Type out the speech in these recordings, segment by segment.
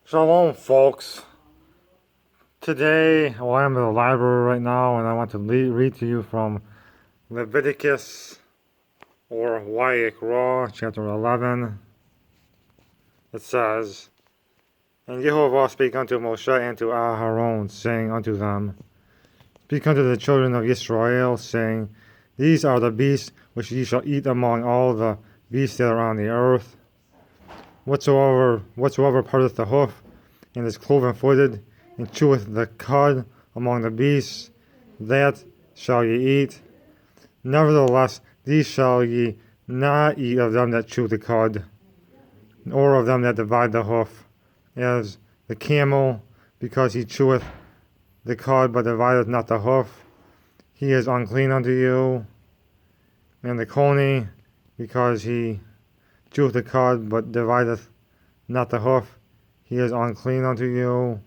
Shalom, folks. Today, I'm in the library right now, and I want to read to you from Leviticus, or Vayikra, chapter 11. It says, And Jehovah spake unto Moshe and to Aharon, saying unto them, Speak unto the children of Israel, saying, These are the beasts which ye shall eat among all the beasts that are on the earth. Whatsoever parteth the hoof, and is cloven-footed, and cheweth the cud among the beasts, that shall ye eat. Nevertheless, these shall ye not eat of them that chew the cud, or of them that divide the hoof, as the camel, because he cheweth the cud, but divideth not the hoof, he is unclean unto you, and the coney, because he cheweth the cud, but divideth not the hoof, he is unclean unto you,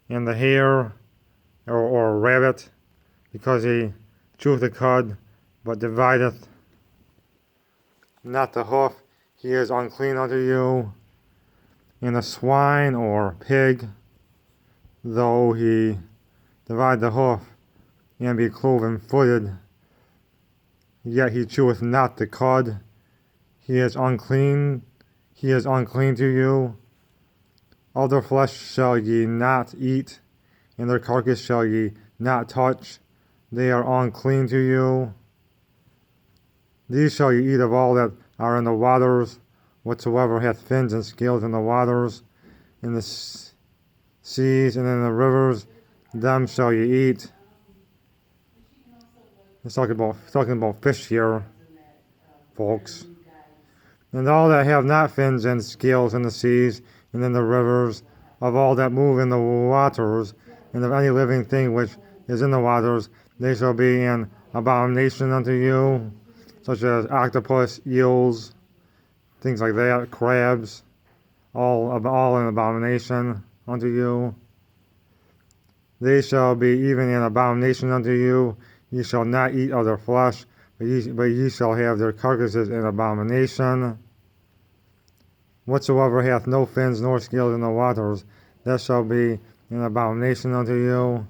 and the hare, or rabbit, because he cheweth the cud, but divideth not the hoof, he is unclean unto you, and the swine, or pig, though he divide the hoof, and be cloven-footed, yet he cheweth not the cud, he is unclean to you. All their flesh shall ye not eat, and their carcass shall ye not touch, they are unclean to you. These shall ye eat of all that are in the waters, whatsoever hath fins and scales in the waters, in the seas and in the rivers, them shall ye eat. It's talking about fish here, folks. And all that have not fins and scales in the seas and in the rivers, of all that move in the waters, and of any living thing which is in the waters, they shall be an abomination unto you, such as octopus, eels, things like that, crabs, all an abomination unto you. They shall be even an abomination unto you. Ye shall not eat of their flesh, but ye shall have their carcasses an abomination. Whatsoever hath no fins nor scales in the waters, that shall be an abomination unto you.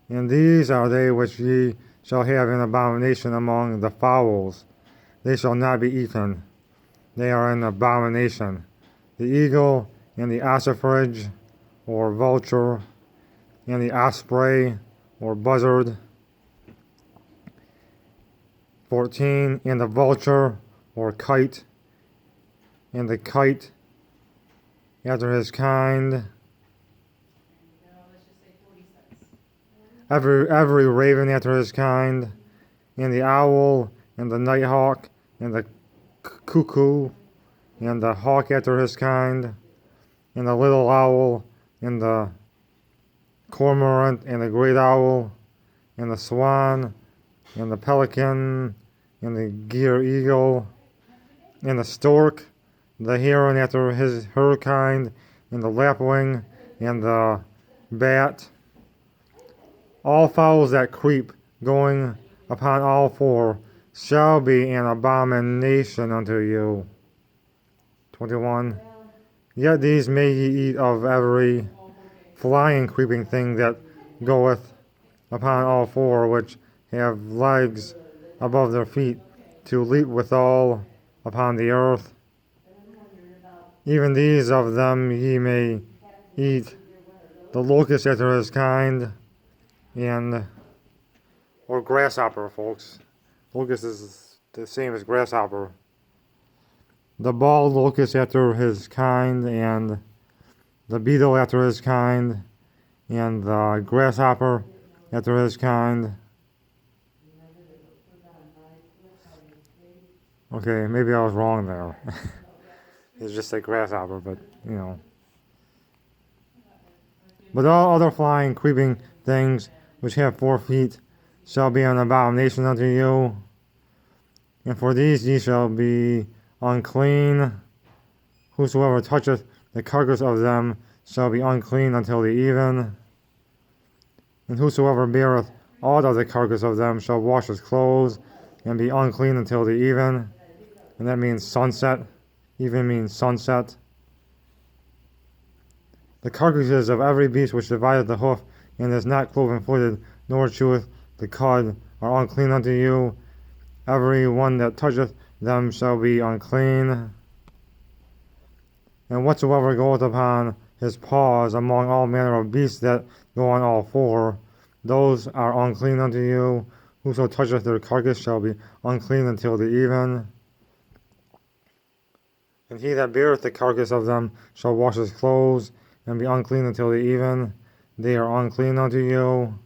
And these are they which ye shall have an abomination among the fowls. They shall not be eaten. They are an abomination. The eagle, and the ossifrage, or vulture, and the osprey, or buzzard. 14. And the vulture, or kite, and the kite after his kind. Every raven after his kind, and the owl, and the nighthawk, and the cuckoo, and the hawk after his kind, and the little owl, and the cormorant, and the great owl, and the swan, and the pelican, and the gier eagle, and the stork, the heron after her kind, and the lapwing, and the bat. All fowls that creep, going upon all four, shall be an abomination unto you. 21. Yet these may ye eat of every flying creeping thing that goeth upon all four, which have legs above their feet, to leap withal upon the earth. Even these of them ye may eat, the locust after his kind, or grasshopper, folks. Locust is the same as grasshopper. The bald locust after his kind, and the beetle after his kind, and the grasshopper after his kind. Okay, maybe I was wrong there. It's just a grasshopper, but you know. But all other flying, creeping things which have 4 feet shall be an abomination unto you. And for these ye shall be unclean. Whosoever toucheth the carcass of them shall be unclean until the even. And whosoever beareth aught of the carcass of them shall wash his clothes, and be unclean until the even. And that means sunset. Even means sunset. The carcasses of every beast which divideth the hoof, and is not cloven-footed, nor cheweth the cud, are unclean unto you. Every one that toucheth them shall be unclean. And whatsoever goeth upon his paws among all manner of beasts that go on all four, those are unclean unto you. Whoso toucheth their carcass shall be unclean until the even. And he that beareth the carcass of them shall wash his clothes, and be unclean until the even. They are unclean unto you.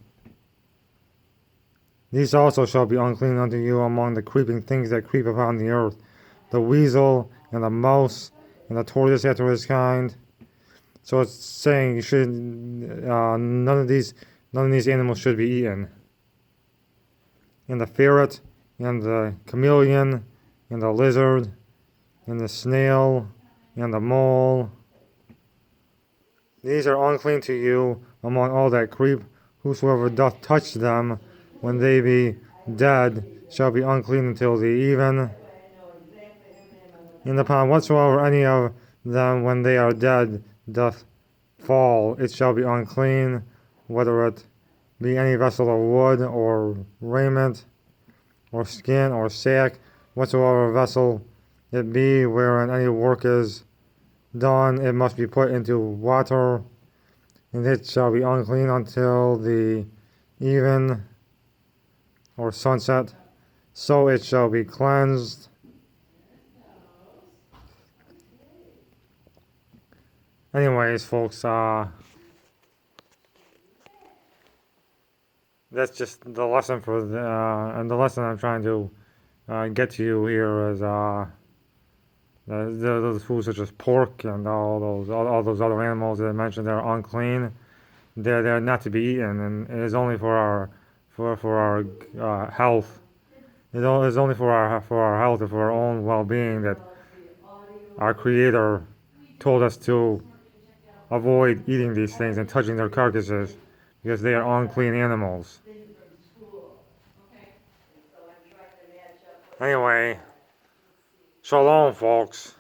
These also shall be unclean unto you among the creeping things that creep upon the earth, the weasel, and the mouse, and the tortoise after his kind. So it's saying you should none of these animals should be eaten. And the ferret, and the chameleon, and the lizard, and the snail, and the mole. These are unclean to you among all that creep. Whosoever doth touch them, when they be dead, shall be unclean until the even. And upon whatsoever any of them, when they are dead, doth fall, it shall be unclean, whether it be any vessel of wood, or raiment, or skin, or sack, whatsoever vessel it be, wherein any work is done, it must be put into water, and it shall be unclean until the even, or sunset. So it shall be cleansed. Anyways, folks, that's just the lesson for and the lesson I'm trying to get to you here is those foods such as pork and all those other animals that I mentioned that are unclean. They're not to be eaten, and it is only for our health. It is only for our health and for our own well-being that our Creator told us to avoid eating these things and touching their carcasses, because they are unclean animals. Anyway, shalom, folks.